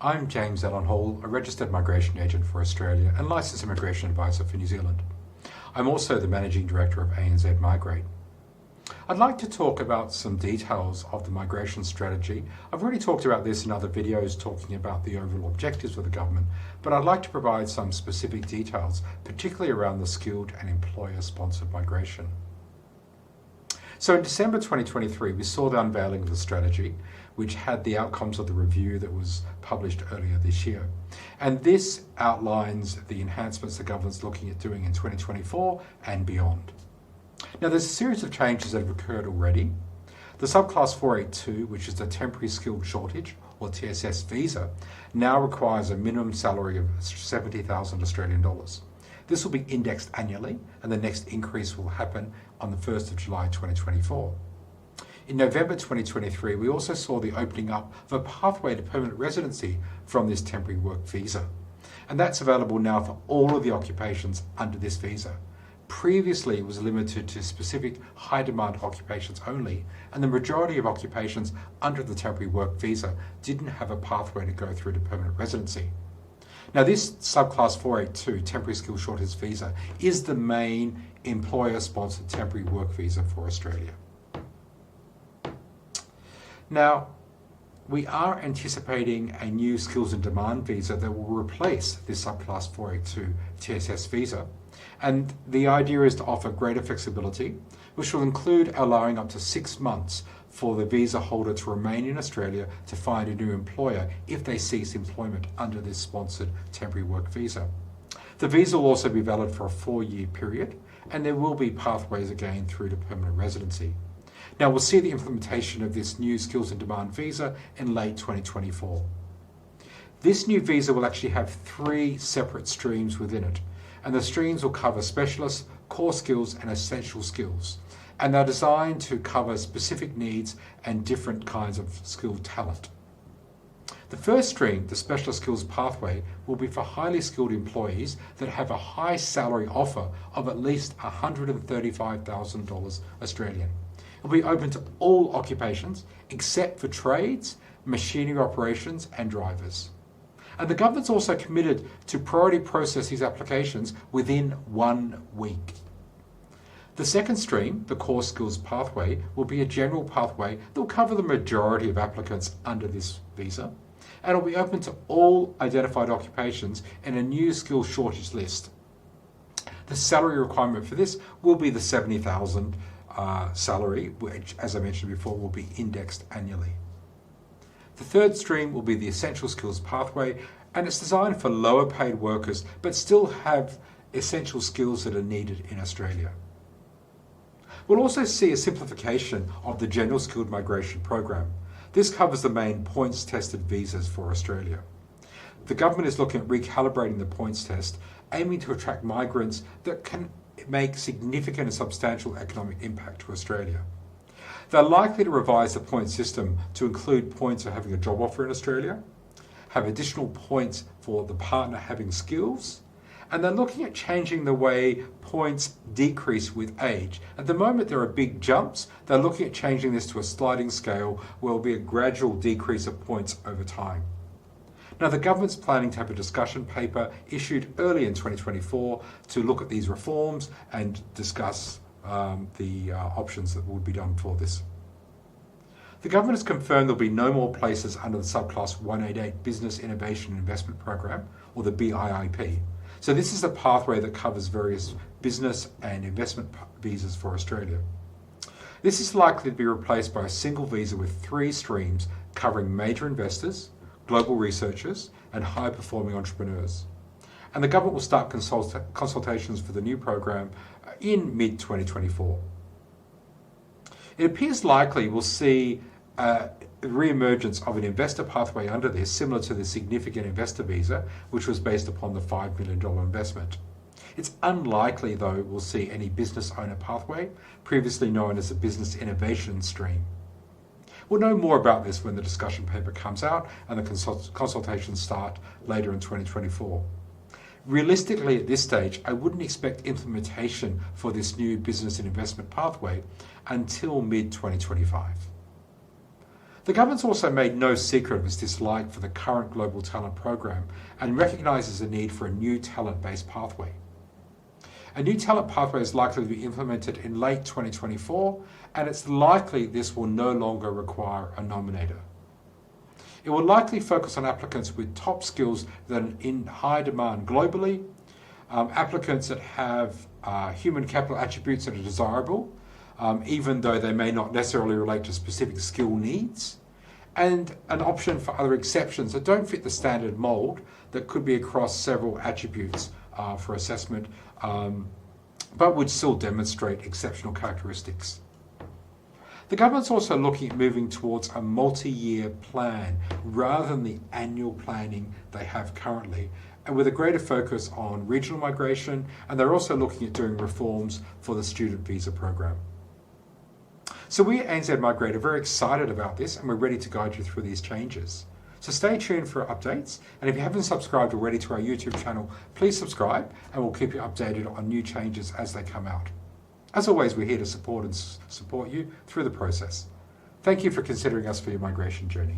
I'm James Allen Hall, a registered migration agent for Australia and licensed immigration advisor for New Zealand. I'm also the managing director of ANZ Migrate. I'd like to talk about some details of the migration strategy. I've already talked about this in other videos talking about the overall objectives of the government, but I'd like to provide some specific details, particularly around the skilled and employer-sponsored migration. So in December 2023, we saw the unveiling of the strategy, which had the outcomes of the review that was published earlier this year. And this outlines the enhancements the government's looking at doing in 2024 and beyond. Now, there's a series of changes that have occurred already. The subclass 482, which is the temporary skilled shortage, or TSS visa, now requires a minimum salary of 70,000 Australian dollars. This will be indexed annually, and the next increase will happen on the 1st of July 2024. In November 2023, we also saw the opening up of a pathway to permanent residency from this temporary work visa. And that's available now for all of the occupations under this visa. Previously, it was limited to specific high-demand occupations only, and the majority of occupations under the temporary work visa didn't have a pathway to go through to permanent residency. Now, this subclass 482 temporary skill shortage visa is the main employer-sponsored temporary work visa for Australia. Now, we are anticipating a new skills and demand visa that will replace this subclass 482 TSS visa. And the idea is to offer greater flexibility, which will include allowing up to 6 months for the visa holder to remain in Australia to find a new employer if they cease employment under this sponsored temporary work visa. The visa will also be valid for a 4-year period, and there will be pathways again through to permanent residency. Now, we'll see the implementation of this new skills and demand visa in late 2024. This new visa will actually have 3 separate streams within it, and the streams will cover specialists, core skills, and essential skills. And they're designed to cover specific needs and different kinds of skilled talent. The first stream, the specialist skills pathway, will be for highly skilled employees that have a high salary offer of at least $135,000 Australian. It will be open to all occupations except for trades, machinery operations, and drivers. And the government's also committed to priority process these applications within 1 week. The second stream, the core skills pathway, will be a general pathway that will cover the majority of applicants under this visa, and it will be open to all identified occupations in a new skills shortage list. The salary requirement for this will be the 70,000 salary, which, as I mentioned before, will be indexed annually. The third stream will be the essential skills pathway, and it's designed for lower paid workers but still have essential skills that are needed in Australia. We'll also see a simplification of the general skilled migration program. This covers the main points tested visas for Australia. The government is looking at recalibrating the points test, aiming to attract migrants that can make significant and substantial economic impact to Australia. They're likely to revise the point system to include points for having a job offer in Australia, have additional points for the partner having skills, and they're looking at changing the way points decrease with age. At the moment, there are big jumps. They're looking at changing this to a sliding scale where there will be a gradual decrease of points over time. Now, the government's planning to have a discussion paper issued early in 2024 to look at these reforms and discuss the options that would be done for this. The government has confirmed there will be no more places under the subclass 188 Business Innovation and Investment Program, or the BIPP. So this is a pathway that covers various business and investment visas for Australia. This is likely to be replaced by a single visa with 3 streams covering major investors, global researchers, and high-performing entrepreneurs. And the government will start consultations for the new program in mid-2024. It appears likely we'll see the re-emergence of an investor pathway under this, similar to the significant investor visa, which was based upon the $5 million investment. It's unlikely, though, we'll see any business owner pathway, previously known as a business innovation stream. We'll know more about this when the discussion paper comes out and the consultations start later in 2024. Realistically, at this stage, I wouldn't expect implementation for this new business and investment pathway until mid-2025. The government's also made no secret of its dislike for the current Global Talent Program and recognises the need for a new talent-based pathway. A new talent pathway is likely to be implemented in late 2024, and it's likely this will no longer require a nominator. It will likely focus on applicants with top skills that are in high demand globally, applicants that have human capital attributes that are desirable, even though they may not necessarily relate to specific skill needs, and an option for other exceptions that don't fit the standard mould that could be across several attributes for assessment, but would still demonstrate exceptional characteristics. The government's also looking at moving towards a multi-year plan rather than the annual planning they have currently, and with a greater focus on regional migration, and they're also looking at doing reforms for the student visa program. So we at ANZ Migrate are very excited about this, and we're ready to guide you through these changes. So stay tuned for updates, and if you haven't subscribed already to our YouTube channel, please subscribe, and we'll keep you updated on new changes as they come out. As always, we're here to support you through the process. Thank you for considering us for your migration journey.